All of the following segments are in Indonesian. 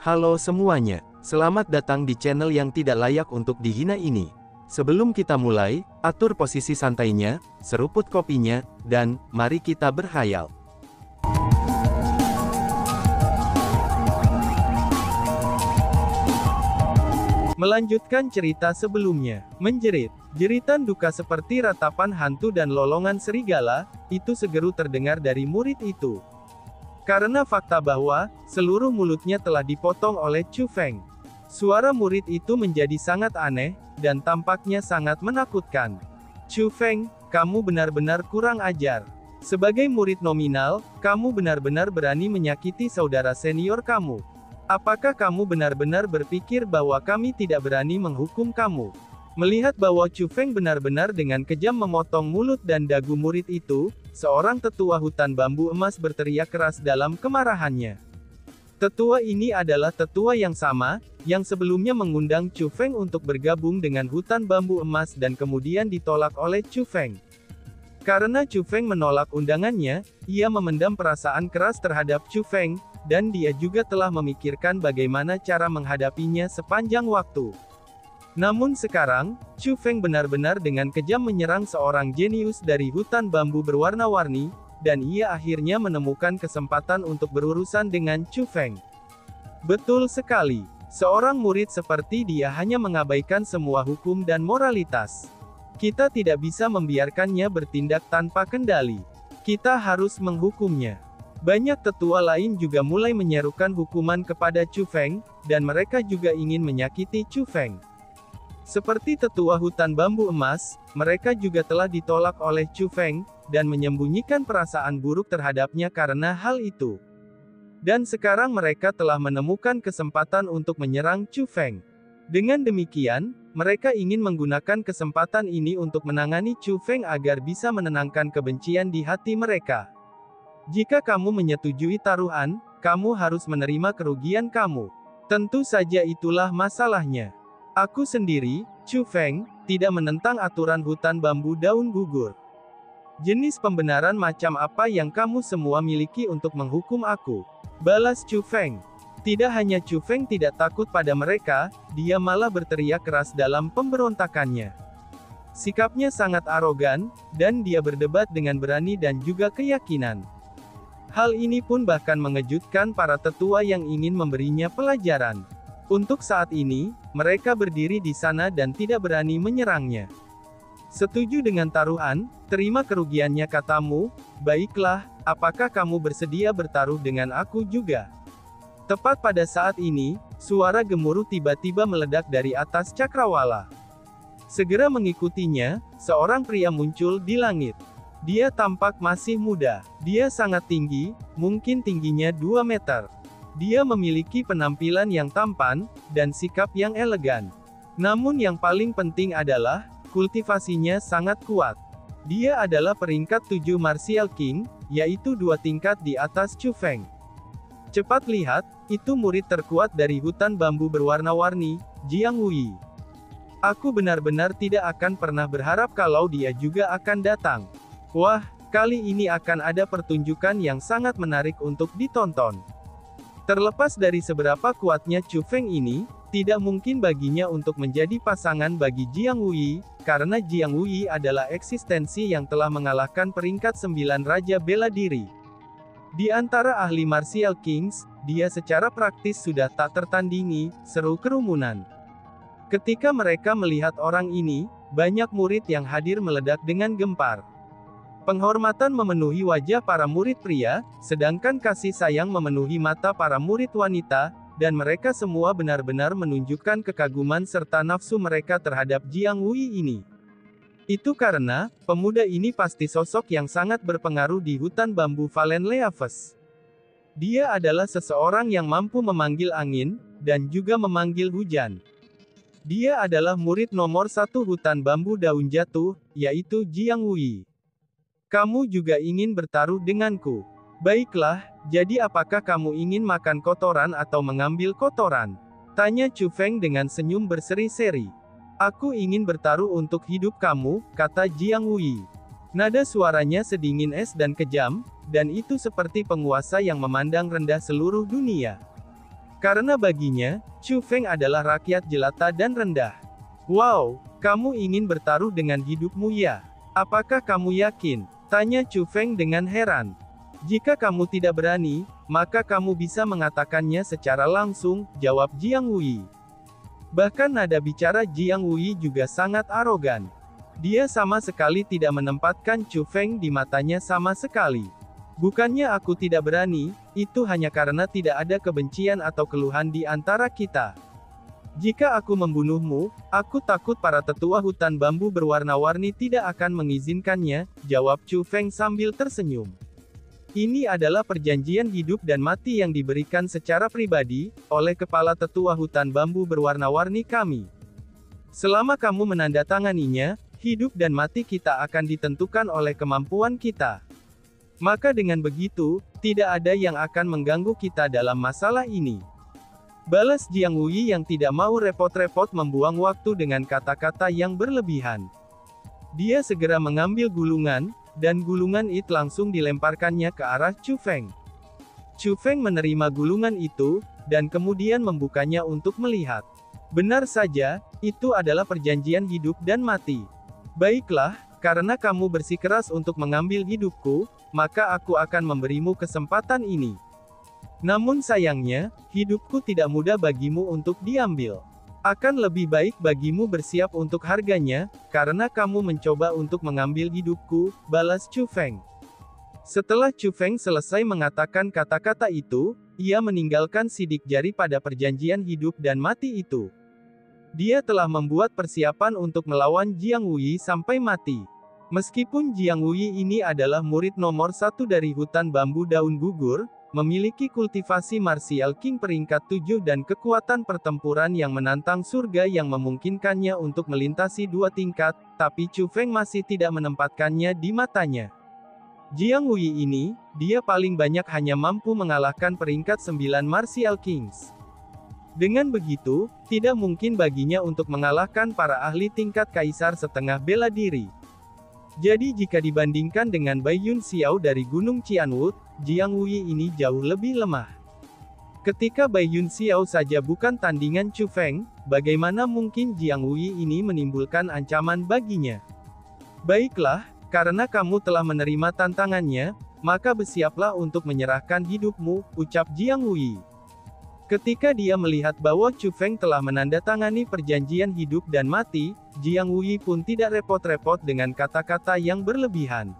Halo semuanya, selamat datang di channel yang tidak layak untuk dihina ini. Sebelum kita mulai, atur posisi santainya, seruput kopinya, dan mari kita berkhayal. Melanjutkan cerita sebelumnya, menjerit. Jeritan duka seperti ratapan hantu dan lolongan serigala, itu segeru terdengar dari murid itu. Karena fakta bahwa, seluruh mulutnya telah dipotong oleh Chu Feng. Suara murid itu menjadi sangat aneh, dan tampaknya sangat menakutkan. Chu Feng, kamu benar-benar kurang ajar. Sebagai murid nominal, kamu benar-benar berani menyakiti saudara senior kamu. Apakah kamu benar-benar berpikir bahwa kami tidak berani menghukum kamu? Melihat bahwa Chu Feng benar-benar dengan kejam memotong mulut dan dagu murid itu, seorang tetua hutan bambu emas berteriak keras dalam kemarahannya. Tetua ini adalah tetua yang sama, yang sebelumnya mengundang Chu Feng untuk bergabung dengan hutan bambu emas dan kemudian ditolak oleh Chu Feng. Karena Chu Feng menolak undangannya, ia memendam perasaan keras terhadap Chu Feng, dan dia juga telah memikirkan bagaimana cara menghadapinya sepanjang waktu. Namun sekarang, Chu Feng benar-benar dengan kejam menyerang seorang jenius dari hutan bambu berwarna-warni, dan ia akhirnya menemukan kesempatan untuk berurusan dengan Chu Feng. Betul sekali, seorang murid seperti dia hanya mengabaikan semua hukum dan moralitas. Kita tidak bisa membiarkannya bertindak tanpa kendali. Kita harus menghukumnya. Banyak tetua lain juga mulai menyerukan hukuman kepada Chu Feng, dan mereka juga ingin menyakiti Chu Feng. Seperti tetua hutan bambu emas, mereka juga telah ditolak oleh Chu Feng, dan menyembunyikan perasaan buruk terhadapnya karena hal itu. Dan sekarang mereka telah menemukan kesempatan untuk menyerang Chu Feng. Dengan demikian, mereka ingin menggunakan kesempatan ini untuk menangani Chu Feng agar bisa menenangkan kebencian di hati mereka. Jika kamu menyetujui taruhan, kamu harus menerima kerugian kamu. Tentu saja itulah masalahnya. Aku sendiri, Chu Feng, tidak menentang aturan hutan bambu daun gugur. Jenis pembenaran macam apa yang kamu semua miliki untuk menghukum aku? Balas Chu Feng. Tidak hanya Chu Feng tidak takut pada mereka, dia malah berteriak keras dalam pemberontakannya. Sikapnya sangat arogan, dan dia berdebat dengan berani dan juga keyakinan. Hal ini pun bahkan mengejutkan para tetua yang ingin memberinya pelajaran. Untuk saat ini, mereka berdiri di sana dan tidak berani menyerangnya. Setuju dengan taruhan, terima kerugiannya katamu, baiklah, apakah kamu bersedia bertaruh dengan aku juga? Tepat pada saat ini, suara gemuruh tiba-tiba meledak dari atas cakrawala. Segera mengikutinya, seorang pria muncul di langit. Dia tampak masih muda. Dia sangat tinggi, mungkin tingginya 2 meter. Dia memiliki penampilan yang tampan, dan sikap yang elegan. Namun yang paling penting adalah, kultivasinya sangat kuat. Dia adalah peringkat 7 Martial King, yaitu 2 tingkat di atas Chu Feng. Cepat lihat, itu murid terkuat dari hutan bambu berwarna-warni, Jiang Wui. Aku benar-benar tidak akan pernah berharap kalau dia juga akan datang. Wah, kali ini akan ada pertunjukan yang sangat menarik untuk ditonton. Terlepas dari seberapa kuatnya Chu Feng ini, tidak mungkin baginya untuk menjadi pasangan bagi Jiang Wui, karena Jiang Wui adalah eksistensi yang telah mengalahkan peringkat 9 Raja Bela Diri. Di antara ahli Martial Kings, dia secara praktis sudah tak tertandingi, seru kerumunan. Ketika mereka melihat orang ini, banyak murid yang hadir meledak dengan gempar. Penghormatan memenuhi wajah para murid pria, sedangkan kasih sayang memenuhi mata para murid wanita, dan mereka semua benar-benar menunjukkan kekaguman serta nafsu mereka terhadap Jiang Wui ini. Itu karena, pemuda ini pasti sosok yang sangat berpengaruh di hutan bambu Valen Leaves. Dia adalah seseorang yang mampu memanggil angin, dan juga memanggil hujan. Dia adalah murid nomor 1 hutan bambu daun jatuh, yaitu Jiang Wui. Kamu juga ingin bertaruh denganku. Baiklah, jadi apakah kamu ingin makan kotoran atau mengambil kotoran? Tanya Chu Feng dengan senyum berseri-seri. Aku ingin bertaruh untuk hidup kamu, kata Jiang Wui. Nada suaranya sedingin es dan kejam, dan itu seperti penguasa yang memandang rendah seluruh dunia. Karena baginya, Chu Feng adalah rakyat jelata dan rendah. Wow, kamu ingin bertaruh dengan hidupmu ya? Apakah kamu yakin? Tanya Chu Feng dengan heran. Jika kamu tidak berani, maka kamu bisa mengatakannya secara langsung, jawab Jiang Wei. Bahkan nada bicara Jiang Wei juga sangat arogan. Dia sama sekali tidak menempatkan Chu Feng di matanya sama sekali. Bukannya aku tidak berani, itu hanya karena tidak ada kebencian atau keluhan di antara kita. Jika aku membunuhmu, aku takut para tetua hutan bambu berwarna-warni tidak akan mengizinkannya, jawab Chu Feng sambil tersenyum. Ini adalah perjanjian hidup dan mati yang diberikan secara pribadi, oleh kepala tetua hutan bambu berwarna-warni kami. Selama kamu menandatanganinya, hidup dan mati kita akan ditentukan oleh kemampuan kita. Maka dengan begitu, tidak ada yang akan mengganggu kita dalam masalah ini. Balas Jiang Wei yang tidak mau repot-repot membuang waktu dengan kata-kata yang berlebihan. Dia segera mengambil gulungan, dan gulungan itu langsung dilemparkannya ke arah Chu Feng. Chu Feng menerima gulungan itu, dan kemudian membukanya untuk melihat. Benar saja, itu adalah perjanjian hidup dan mati. Baiklah, karena kamu bersikeras untuk mengambil hidupku, maka aku akan memberimu kesempatan ini. Namun sayangnya, hidupku tidak mudah bagimu untuk diambil. Akan lebih baik bagimu bersiap untuk harganya, karena kamu mencoba untuk mengambil hidupku, balas Chu Feng. Setelah Chu Feng selesai mengatakan kata-kata itu, ia meninggalkan sidik jari pada perjanjian hidup dan mati itu. Dia telah membuat persiapan untuk melawan Jiang Wei sampai mati. Meskipun Jiang Wei ini adalah murid nomor 1 dari hutan bambu daun gugur, memiliki kultivasi martial king peringkat 7 dan kekuatan pertempuran yang menantang surga yang memungkinkannya untuk melintasi 2 tingkat, tapi Chu Feng masih tidak menempatkannya di matanya. Jiang Wei ini, dia paling banyak hanya mampu mengalahkan peringkat 9 martial kings. Dengan begitu, tidak mungkin baginya untuk mengalahkan para ahli tingkat kaisar setengah bela diri. Jadi jika dibandingkan dengan Bai Yun Xiao dari Gunung Qianwood, Jiang Wei ini jauh lebih lemah. Ketika Bai Yun Xiao saja bukan tandingan Chu Feng, bagaimana mungkin Jiang Wei ini menimbulkan ancaman baginya? Baiklah, karena kamu telah menerima tantangannya, maka bersiaplah untuk menyerahkan hidupmu, ucap Jiang Wei. Ketika dia melihat bahwa Chu Feng telah menandatangani perjanjian hidup dan mati, Jiang Wei pun tidak repot-repot dengan kata-kata yang berlebihan.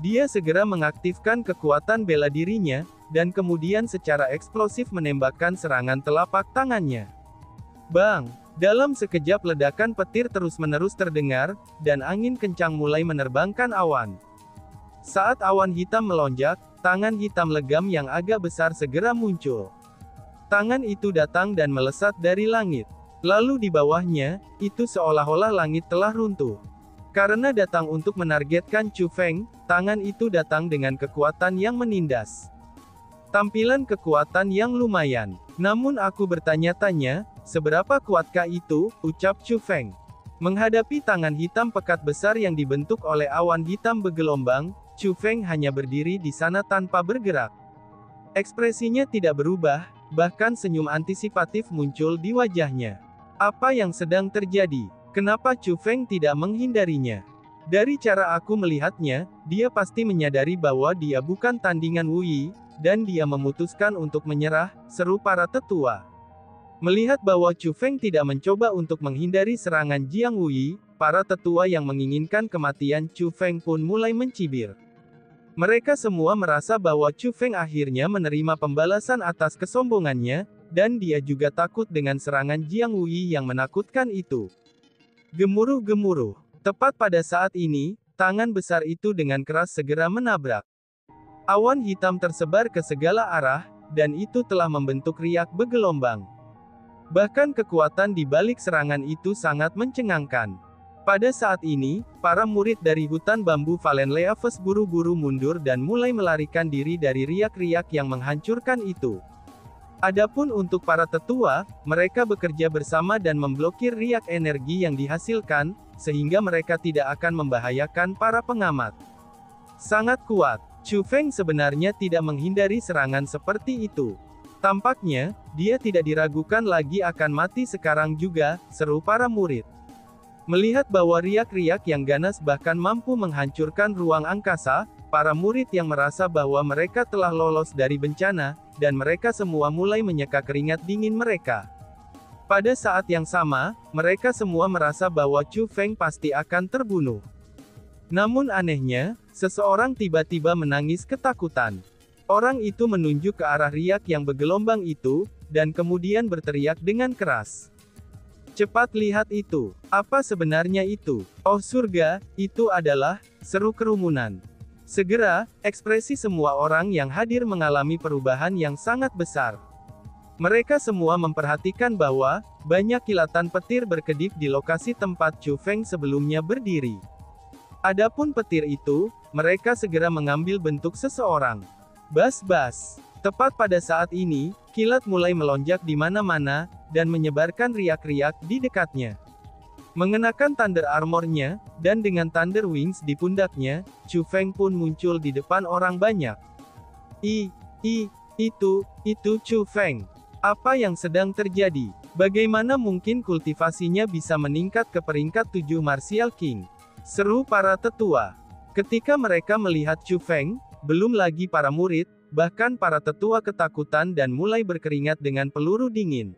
Dia segera mengaktifkan kekuatan bela dirinya, dan kemudian secara eksplosif menembakkan serangan telapak tangannya. Bang! Dalam sekejap ledakan petir terus-menerus terdengar, dan angin kencang mulai menerbangkan awan. Saat awan hitam melonjak, tangan hitam legam yang agak besar segera muncul. Tangan itu datang dan melesat dari langit. Lalu di bawahnya, itu seolah-olah langit telah runtuh. Karena datang untuk menargetkan Chu Feng, tangan itu datang dengan kekuatan yang menindas. Tampilan kekuatan yang lumayan. Namun aku bertanya-tanya, seberapa kuatkah itu, ucap Chu Feng. Menghadapi tangan hitam pekat besar yang dibentuk oleh awan hitam bergelombang, Chu Feng hanya berdiri di sana tanpa bergerak. Ekspresinya tidak berubah, bahkan senyum antisipatif muncul di wajahnya. Apa yang sedang terjadi? Kenapa Chu Feng tidak menghindarinya? Dari cara aku melihatnya, dia pasti menyadari bahwa dia bukan tandingan Wei, dan dia memutuskan untuk menyerah, seru para tetua. Melihat bahwa Chu Feng tidak mencoba untuk menghindari serangan Jiang Wei, para tetua yang menginginkan kematian Chu Feng pun mulai mencibir. Mereka semua merasa bahwa Chu Feng akhirnya menerima pembalasan atas kesombongannya, dan dia juga takut dengan serangan Jiang Wei yang menakutkan itu. Gemuruh-gemuruh. Tepat pada saat ini, tangan besar itu dengan keras segera menabrak. Awan hitam tersebar ke segala arah, dan itu telah membentuk riak bergelombang. Bahkan kekuatan di balik serangan itu sangat mencengangkan. Pada saat ini, para murid dari hutan bambu Valen Leaves buru-buru mundur dan mulai melarikan diri dari riak-riak yang menghancurkan itu. Adapun untuk para tetua, mereka bekerja bersama dan memblokir riak energi yang dihasilkan, sehingga mereka tidak akan membahayakan para pengamat. Sangat kuat. Chu Feng sebenarnya tidak menghindari serangan seperti itu. Tampaknya, dia tidak diragukan lagi akan mati sekarang juga, seru para murid. Melihat bahwa riak-riak yang ganas bahkan mampu menghancurkan ruang angkasa, para murid yang merasa bahwa mereka telah lolos dari bencana, dan mereka semua mulai menyeka keringat dingin mereka. Pada saat yang sama, mereka semua merasa bahwa Chu Feng pasti akan terbunuh. Namun anehnya, seseorang tiba-tiba menangis ketakutan. Orang itu menunjuk ke arah riak yang bergelombang itu, dan kemudian berteriak dengan keras. Cepat lihat itu. Apa sebenarnya itu? Oh surga, itu adalah, seru kerumunan. Segera, ekspresi semua orang yang hadir mengalami perubahan yang sangat besar. Mereka semua memperhatikan bahwa, banyak kilatan petir berkedip di lokasi tempat Chu Feng sebelumnya berdiri. Adapun petir itu, mereka segera mengambil bentuk seseorang. Bas-bas. Tepat pada saat ini, kilat mulai melonjak di mana-mana, dan menyebarkan riak-riak di dekatnya. Mengenakan Thunder Armor-nya, dan dengan Thunder Wings di pundaknya, Chu Feng pun muncul di depan orang banyak. Itu Chu Feng. Apa yang sedang terjadi? Bagaimana mungkin kultivasinya bisa meningkat ke peringkat 7 Martial King? Seru para tetua. Ketika mereka melihat Chu Feng, belum lagi para murid, bahkan para tetua ketakutan dan mulai berkeringat dengan peluru dingin.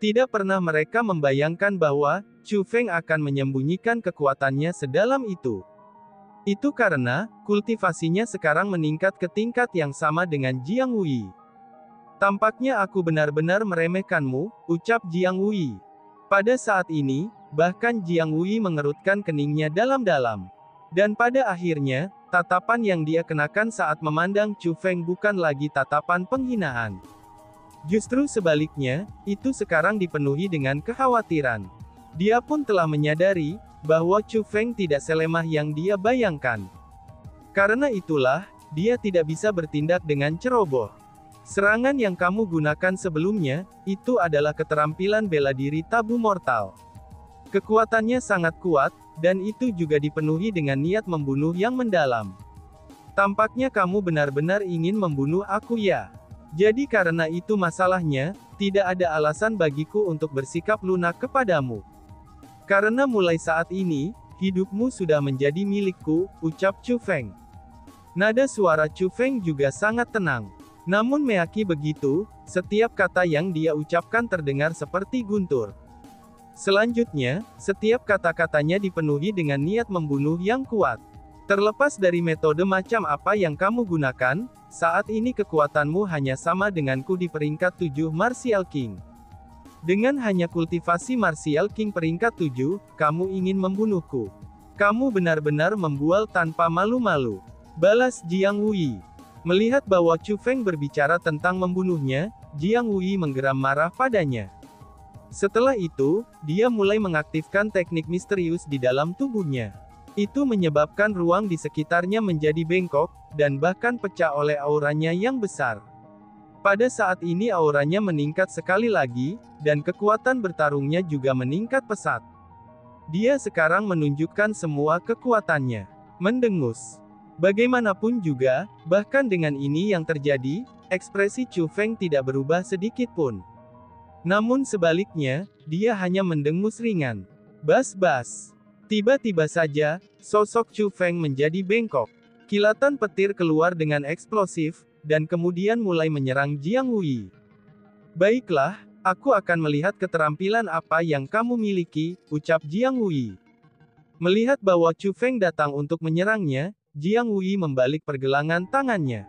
Tidak pernah mereka membayangkan bahwa, Chu Feng akan menyembunyikan kekuatannya sedalam itu. Itu karena, kultivasinya sekarang meningkat ke tingkat yang sama dengan Jiang Wei. Tampaknya aku benar-benar meremehkanmu, ucap Jiang Wei. Pada saat ini, bahkan Jiang Wei mengerutkan keningnya dalam-dalam. Dan pada akhirnya, tatapan yang dia kenakan saat memandang Chu Feng bukan lagi tatapan penghinaan. Justru sebaliknya, itu sekarang dipenuhi dengan kekhawatiran. Dia pun telah menyadari, bahwa Chu Feng tidak selemah yang dia bayangkan. Karena itulah, dia tidak bisa bertindak dengan ceroboh. Serangan yang kamu gunakan sebelumnya, itu adalah keterampilan bela diri tabu mortal. Kekuatannya sangat kuat, dan itu juga dipenuhi dengan niat membunuh yang mendalam. Tampaknya kamu benar-benar ingin membunuh aku ya. Jadi karena itu masalahnya, tidak ada alasan bagiku untuk bersikap lunak kepadamu. Karena mulai saat ini, hidupmu sudah menjadi milikku, ucap Chu Feng. Nada suara Chu Feng juga sangat tenang. Namun meaki begitu, setiap kata yang dia ucapkan terdengar seperti guntur. Selanjutnya, setiap kata-katanya dipenuhi dengan niat membunuh yang kuat. Terlepas dari metode macam apa yang kamu gunakan, saat ini kekuatanmu hanya sama denganku di peringkat 7 Martial King. Dengan hanya kultivasi Martial King peringkat 7, kamu ingin membunuhku. Kamu benar-benar membual tanpa malu-malu. Balas Jiang Wei. Melihat bahwa Chu Feng berbicara tentang membunuhnya, Jiang Wei menggeram marah padanya. Setelah itu, dia mulai mengaktifkan teknik misterius di dalam tubuhnya. Itu menyebabkan ruang di sekitarnya menjadi bengkok, dan bahkan pecah oleh auranya yang besar. Pada saat ini auranya meningkat sekali lagi, dan kekuatan bertarungnya juga meningkat pesat. Dia sekarang menunjukkan semua kekuatannya. Mendengus. Bagaimanapun juga, bahkan dengan ini yang terjadi, ekspresi Chu Feng tidak berubah sedikit pun. Namun sebaliknya, dia hanya mendengus ringan. Bas-bas. Tiba-tiba saja, sosok Chu Feng menjadi bengkok. Kilatan petir keluar dengan eksplosif, dan kemudian mulai menyerang Jiang Wei. Baiklah, aku akan melihat keterampilan apa yang kamu miliki, ucap Jiang Wei. Melihat bahwa Chu Feng datang untuk menyerangnya, Jiang Wei membalik pergelangan tangannya.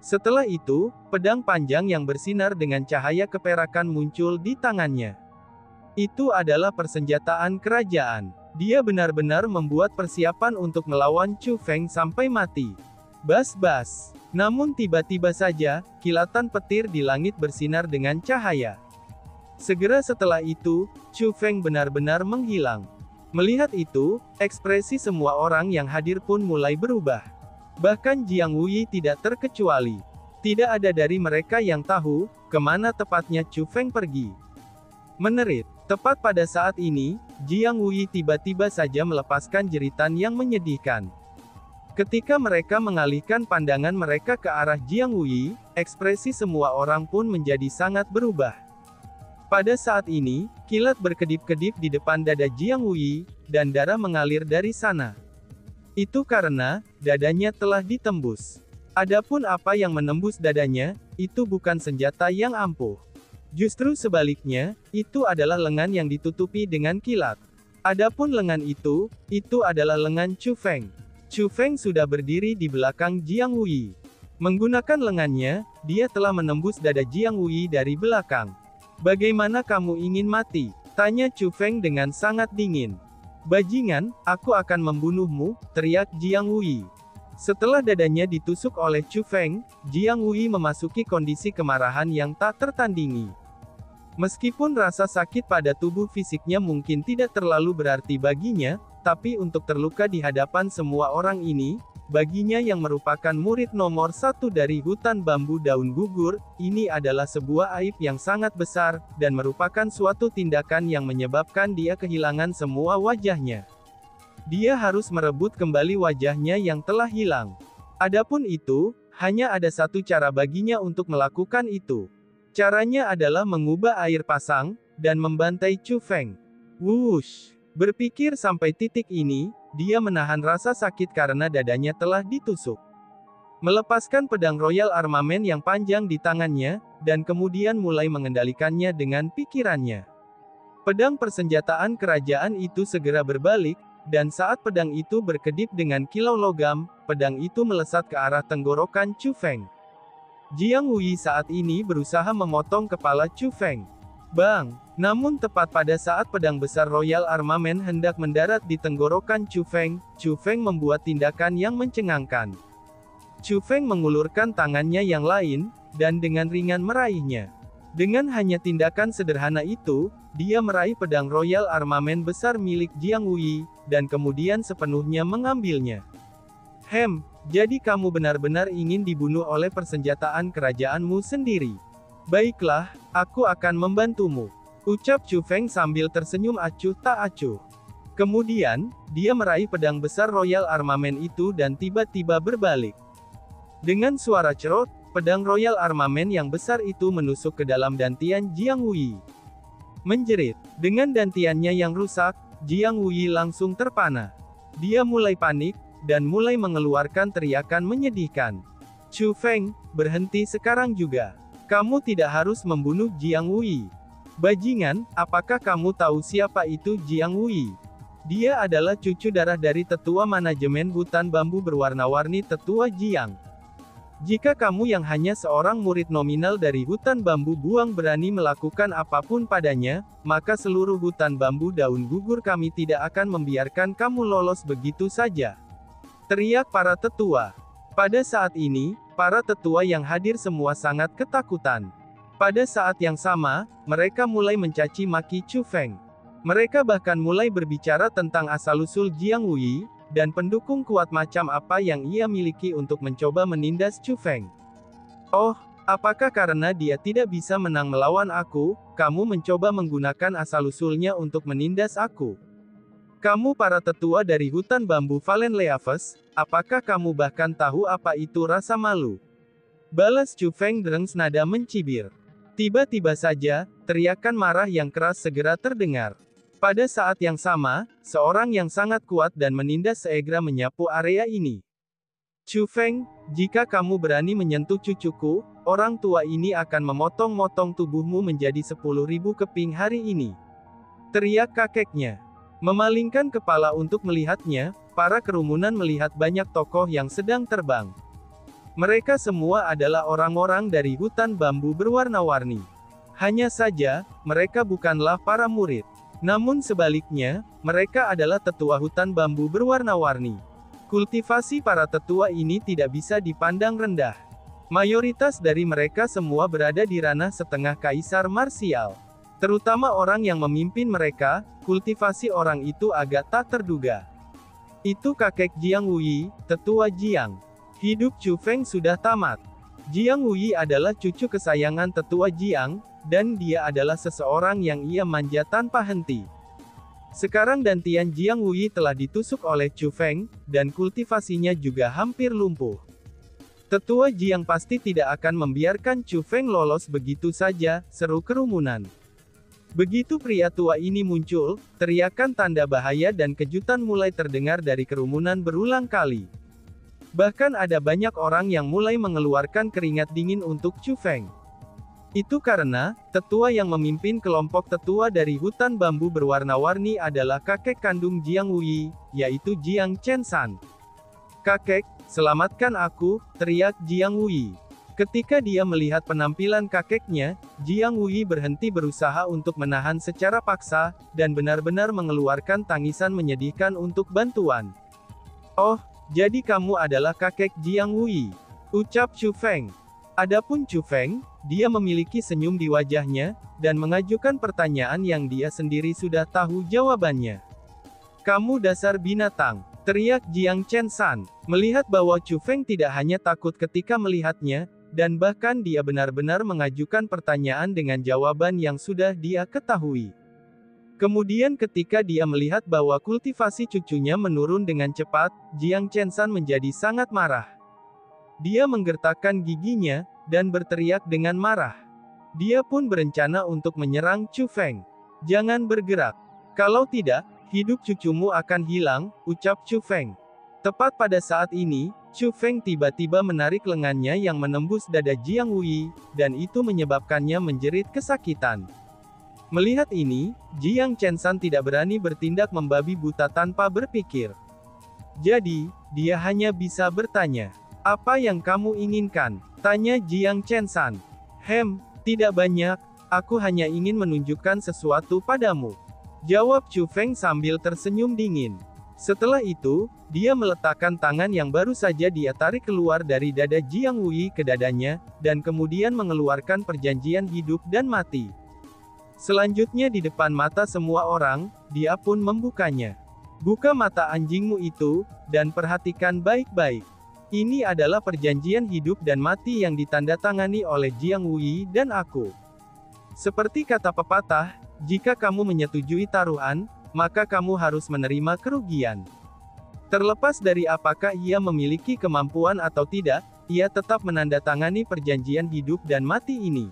Setelah itu, pedang panjang yang bersinar dengan cahaya keperakan muncul di tangannya. Itu adalah persenjataan kerajaan. Dia benar-benar membuat persiapan untuk melawan Chu Feng sampai mati. Bas-bas. Namun tiba-tiba saja, kilatan petir di langit bersinar dengan cahaya. Segera setelah itu, Chu Feng benar-benar menghilang. Melihat itu, ekspresi semua orang yang hadir pun mulai berubah. Bahkan Jiang Wei tidak terkecuali. Tidak ada dari mereka yang tahu, kemana tepatnya Chu Feng pergi. Menerit. Tepat pada saat ini, Jiang Wei tiba-tiba saja melepaskan jeritan yang menyedihkan. Ketika mereka mengalihkan pandangan mereka ke arah Jiang Wei, ekspresi semua orang pun menjadi sangat berubah. Pada saat ini, kilat berkedip-kedip di depan dada Jiang Wei, dan darah mengalir dari sana. Itu karena, dadanya telah ditembus. Adapun apa yang menembus dadanya, itu bukan senjata yang ampuh. Justru sebaliknya, itu adalah lengan yang ditutupi dengan kilat. Adapun lengan itu adalah lengan Chu Feng. Chu Feng sudah berdiri di belakang Jiang Wei. Menggunakan lengannya, dia telah menembus dada Jiang Wei dari belakang. "Bagaimana kamu ingin mati?" tanya Chu Feng dengan sangat dingin. "Bajingan, aku akan membunuhmu," teriak Jiang Wei. Setelah dadanya ditusuk oleh Chu Feng, Jiang Wei memasuki kondisi kemarahan yang tak tertandingi. Meskipun rasa sakit pada tubuh fisiknya mungkin tidak terlalu berarti baginya, tapi untuk terluka di hadapan semua orang ini, baginya yang merupakan murid nomor 1 dari hutan bambu daun gugur, ini adalah sebuah aib yang sangat besar, dan merupakan suatu tindakan yang menyebabkan dia kehilangan semua wajahnya. Dia harus merebut kembali wajahnya yang telah hilang. Adapun itu, hanya ada satu cara baginya untuk melakukan itu. Caranya adalah mengubah air pasang, dan membantai Chu Feng. Wush! Berpikir sampai titik ini, dia menahan rasa sakit karena dadanya telah ditusuk. Melepaskan pedang Royal Armament yang panjang di tangannya, dan kemudian mulai mengendalikannya dengan pikirannya. Pedang persenjataan kerajaan itu segera berbalik, dan saat pedang itu berkedip dengan kilau logam, pedang itu melesat ke arah tenggorokan Chu Feng. Jiang Wei saat ini berusaha memotong kepala Chu Feng. Bang! Namun tepat pada saat pedang besar Royal Armament hendak mendarat di tenggorokan Chu Feng membuat tindakan yang mencengangkan. Chu Feng mengulurkan tangannya yang lain, dan dengan ringan meraihnya. Dengan hanya tindakan sederhana itu, dia meraih pedang Royal Armament besar milik Jiang Wei, dan kemudian sepenuhnya mengambilnya. Jadi kamu benar-benar ingin dibunuh oleh persenjataan kerajaanmu sendiri. Baiklah, aku akan membantumu, ucap Chu Feng sambil tersenyum acuh tak acuh. Kemudian, dia meraih pedang besar Royal Armament itu dan tiba-tiba berbalik. Dengan suara cerot, pedang Royal Armament yang besar itu menusuk ke dalam dantian Jiang Wei. Menjerit, dengan dantiannya yang rusak, Jiang Wei langsung terpana. Dia mulai panik, dan mulai mengeluarkan teriakan menyedihkan. Chu Feng, berhenti sekarang juga. Kamu tidak harus membunuh Jiang Wei. Bajingan, apakah kamu tahu siapa itu Jiang Wei? Dia adalah cucu darah dari tetua manajemen hutan bambu berwarna-warni tetua Jiang. Jika kamu yang hanya seorang murid nominal dari hutan bambu buang berani melakukan apapun padanya, maka seluruh hutan bambu daun gugur kami tidak akan membiarkan kamu lolos begitu saja. Teriak para tetua. Pada saat ini, para tetua yang hadir semua sangat ketakutan. Pada saat yang sama, mereka mulai mencaci maki Chu Feng. Mereka bahkan mulai berbicara tentang asal-usul Jiang Wei, dan pendukung kuat macam apa yang ia miliki untuk mencoba menindas Chu Feng. Oh, apakah karena dia tidak bisa menang melawan aku, kamu mencoba menggunakan asal-usulnya untuk menindas aku? Kamu para tetua dari hutan bambu Valen Leaves, apakah kamu bahkan tahu apa itu rasa malu? Balas Chu Feng dengan nada mencibir. Tiba-tiba saja, teriakan marah yang keras segera terdengar. Pada saat yang sama, seorang yang sangat kuat dan menindas segera menyapu area ini. Chu Feng, jika kamu berani menyentuh cucuku, orang tua ini akan memotong-motong tubuhmu menjadi 10.000 keping hari ini. Teriak kakeknya. Memalingkan kepala untuk melihatnya, para kerumunan melihat banyak tokoh yang sedang terbang. Mereka semua adalah orang-orang dari hutan bambu berwarna-warni. Hanya saja, mereka bukanlah para murid. Namun sebaliknya, mereka adalah tetua hutan bambu berwarna-warni. Kultivasi para tetua ini tidak bisa dipandang rendah. Mayoritas dari mereka semua berada di ranah setengah kaisar marsial. Terutama orang yang memimpin mereka, kultivasi orang itu agak tak terduga. Itu kakek Jiang Wei, tetua Jiang. Hidup Chu Feng sudah tamat. Jiang Wei adalah cucu kesayangan tetua Jiang, dan dia adalah seseorang yang ia manja tanpa henti. Sekarang Dantian Jiang Wui telah ditusuk oleh Chu Feng, dan kultivasinya juga hampir lumpuh. Tetua Jiang pasti tidak akan membiarkan Chu Feng lolos begitu saja, seru kerumunan. Begitu pria tua ini muncul, teriakan tanda bahaya dan kejutan mulai terdengar dari kerumunan berulang kali. Bahkan ada banyak orang yang mulai mengeluarkan keringat dingin untuk Chu Feng. Itu karena, tetua yang memimpin kelompok tetua dari hutan bambu berwarna-warni adalah kakek kandung Jiang Wui, yaitu Jiang Chenshan. "Kakek, selamatkan aku," teriak Jiang Wui. Ketika dia melihat penampilan kakeknya, Jiang Wui berhenti berusaha untuk menahan secara paksa, dan benar-benar mengeluarkan tangisan menyedihkan untuk bantuan. "Oh, jadi kamu adalah kakek Jiang Wui," ucap Chu Feng. Adapun Chu Feng, dia memiliki senyum di wajahnya, dan mengajukan pertanyaan yang dia sendiri sudah tahu jawabannya. "Kamu dasar binatang," teriak Jiang Chenshan, melihat bahwa Chu Feng tidak hanya takut ketika melihatnya, dan bahkan dia benar-benar mengajukan pertanyaan dengan jawaban yang sudah dia ketahui. Kemudian ketika dia melihat bahwa kultivasi cucunya menurun dengan cepat, Jiang Chenshan menjadi sangat marah. Dia menggertakkan giginya, dan berteriak dengan marah. Dia pun berencana untuk menyerang Chu Feng. "Jangan bergerak. Kalau tidak, hidup cucumu akan hilang," ucap Chu Feng. Tepat pada saat ini, Chu Feng tiba-tiba menarik lengannya yang menembus dada Jiang Wui, dan itu menyebabkannya menjerit kesakitan. Melihat ini, Jiang Chenshan tidak berani bertindak membabi buta tanpa berpikir. Jadi, dia hanya bisa bertanya, "Apa yang kamu inginkan?" tanya Jiang Chenshan. Tidak banyak, aku hanya ingin menunjukkan sesuatu padamu," jawab Chu Feng sambil tersenyum dingin. Setelah itu, dia meletakkan tangan yang baru saja dia tarik keluar dari dada Jiang Wui ke dadanya, dan kemudian mengeluarkan perjanjian hidup dan mati. Selanjutnya di depan mata semua orang, dia pun membukanya. "Buka mata anjingmu itu, dan perhatikan baik-baik. Ini adalah perjanjian hidup dan mati yang ditandatangani oleh Jiang Wui dan aku. Seperti kata pepatah, jika kamu menyetujui taruhan, maka kamu harus menerima kerugian. Terlepas dari apakah ia memiliki kemampuan atau tidak, ia tetap menandatangani perjanjian hidup dan mati ini.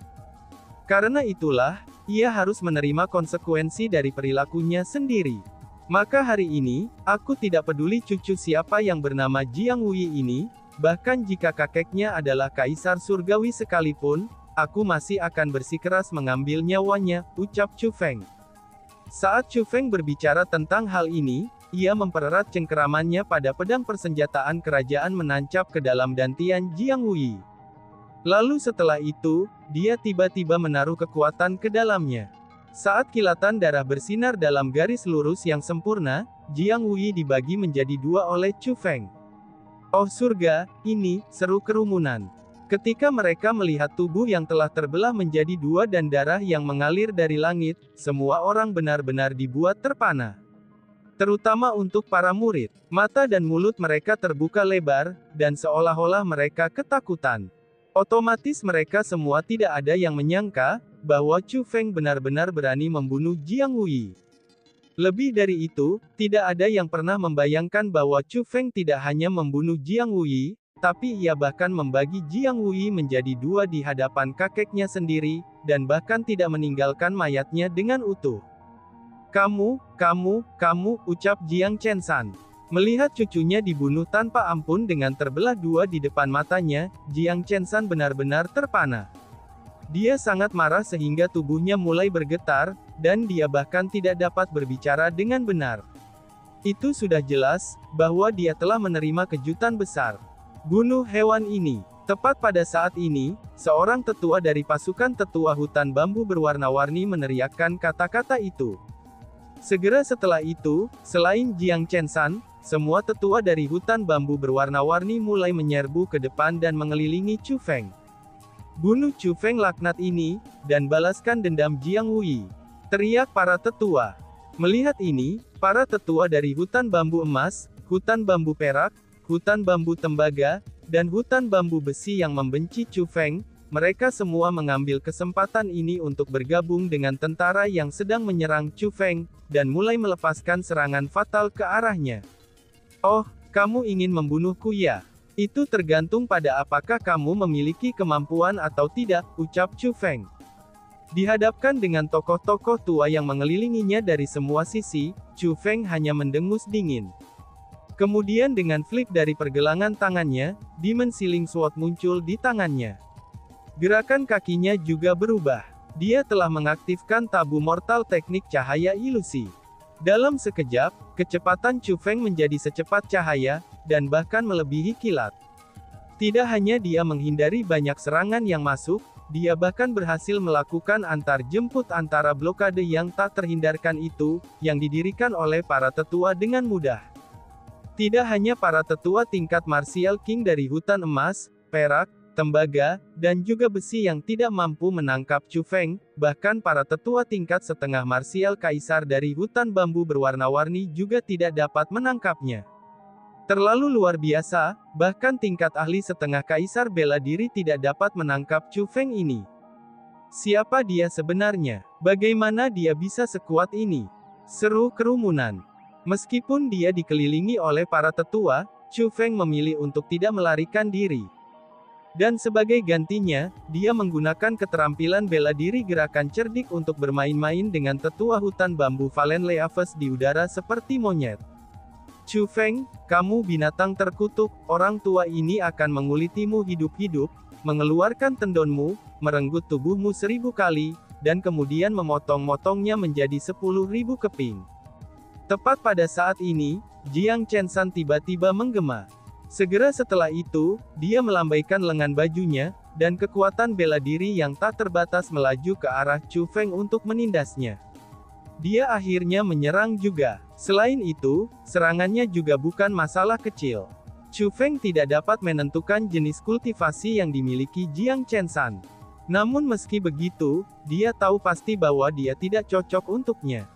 Karena itulah, ia harus menerima konsekuensi dari perilakunya sendiri. Maka hari ini, aku tidak peduli cucu siapa yang bernama Jiang Wui ini, bahkan jika kakeknya adalah kaisar surgawi sekalipun, aku masih akan bersikeras mengambil nyawanya," ucap Chu Feng. Saat Chu Feng berbicara tentang hal ini, ia mempererat cengkeramannya pada pedang persenjataan kerajaan menancap ke dalam dantian Jiang Wui. Lalu setelah itu, dia tiba-tiba menaruh kekuatan ke dalamnya. Saat kilatan darah bersinar dalam garis lurus yang sempurna, Jiang Wui dibagi menjadi dua oleh Chu Feng. "Oh surga, ini," seru kerumunan. Ketika mereka melihat tubuh yang telah terbelah menjadi dua dan darah yang mengalir dari langit, semua orang benar-benar dibuat terpana. Terutama untuk para murid, mata dan mulut mereka terbuka lebar, dan seolah-olah mereka ketakutan. Otomatis mereka semua tidak ada yang menyangka, bahwa Chu Feng benar-benar berani membunuh Jiang Wui. Lebih dari itu, tidak ada yang pernah membayangkan bahwa Chu Feng tidak hanya membunuh Jiang Wui, tapi ia bahkan membagi Jiang Wui menjadi dua di hadapan kakeknya sendiri, dan bahkan tidak meninggalkan mayatnya dengan utuh. Kamu, ucap Jiang Chenshan. Melihat cucunya dibunuh tanpa ampun dengan terbelah dua di depan matanya, Jiang Chenshan benar-benar terpana. Dia sangat marah sehingga tubuhnya mulai bergetar, dan dia bahkan tidak dapat berbicara dengan benar. Itu sudah jelas, bahwa dia telah menerima kejutan besar. Bunuh hewan ini. Tepat pada saat ini, seorang tetua dari pasukan tetua hutan bambu berwarna-warni meneriakkan kata-kata itu. Segera setelah itu, selain Jiang Chenshan, semua tetua dari hutan bambu berwarna-warni mulai menyerbu ke depan dan mengelilingi Chu Feng. "Bunuh Chu Feng laknat ini, dan balaskan dendam Jiang Wui," teriak para tetua. Melihat ini, para tetua dari hutan bambu emas, hutan bambu perak, hutan bambu tembaga, dan hutan bambu besi yang membenci Chu Feng, mereka semua mengambil kesempatan ini untuk bergabung dengan tentara yang sedang menyerang Chu Feng, dan mulai melepaskan serangan fatal ke arahnya. "Oh, kamu ingin membunuhku ya? Itu tergantung pada apakah kamu memiliki kemampuan atau tidak," ucap Chu Feng. Dihadapkan dengan tokoh-tokoh tua yang mengelilinginya dari semua sisi, Chu Feng hanya mendengus dingin. Kemudian dengan flip dari pergelangan tangannya, Demon Sealing Sword muncul di tangannya. Gerakan kakinya juga berubah. Dia telah mengaktifkan tabu mortal teknik cahaya ilusi. Dalam sekejap, kecepatan Chu Feng menjadi secepat cahaya, dan bahkan melebihi kilat. Tidak hanya dia menghindari banyak serangan yang masuk, dia bahkan berhasil melakukan antar jemput antara blokade yang tak terhindarkan itu, yang didirikan oleh para tetua dengan mudah. Tidak hanya para tetua tingkat Martial King dari hutan emas, perak, tembaga, dan juga besi yang tidak mampu menangkap Chu Feng, bahkan para tetua tingkat setengah Martial Kaisar dari hutan bambu berwarna-warni juga tidak dapat menangkapnya. Terlalu luar biasa, bahkan tingkat ahli setengah kaisar bela diri tidak dapat menangkap Chu Feng ini. Siapa dia sebenarnya? Bagaimana dia bisa sekuat ini? Seru kerumunan. Meskipun dia dikelilingi oleh para tetua, Chu Feng memilih untuk tidak melarikan diri. Dan sebagai gantinya, dia menggunakan keterampilan bela diri gerakan cerdik untuk bermain-main dengan tetua hutan bambu Valen Leaves di udara seperti monyet. "Chu Feng, kamu binatang terkutuk, orang tua ini akan mengulitimu hidup-hidup, mengeluarkan tendonmu, merenggut tubuhmu 1000 kali, dan kemudian memotong-motongnya menjadi 10.000 keping." Tepat pada saat ini, Jiang Chensan tiba-tiba menggema. Segera setelah itu, dia melambaikan lengan bajunya, dan kekuatan bela diri yang tak terbatas melaju ke arah Chu Feng untuk menindasnya. Dia akhirnya menyerang juga. Selain itu, serangannya juga bukan masalah kecil. Chu Feng tidak dapat menentukan jenis kultivasi yang dimiliki Jiang Chensan. Namun meski begitu, dia tahu pasti bahwa dia tidak cocok untuknya.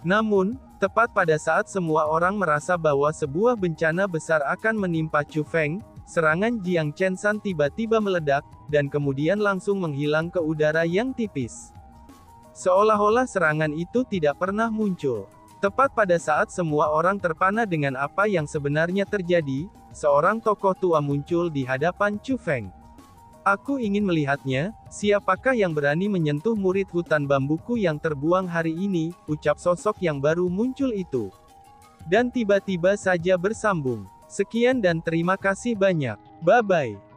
Namun, tepat pada saat semua orang merasa bahwa sebuah bencana besar akan menimpa Chu Feng, serangan Jiang Chensan tiba-tiba meledak, dan kemudian langsung menghilang ke udara yang tipis. Seolah-olah serangan itu tidak pernah muncul. Tepat pada saat semua orang terpana dengan apa yang sebenarnya terjadi, seorang tokoh tua muncul di hadapan Chu Feng. "Aku ingin melihatnya, siapakah yang berani menyentuh murid hutan bambuku yang terbuang hari ini," ucap sosok yang baru muncul itu. Dan tiba-tiba saja bersambung. "Sekian dan terima kasih banyak. Bye-bye."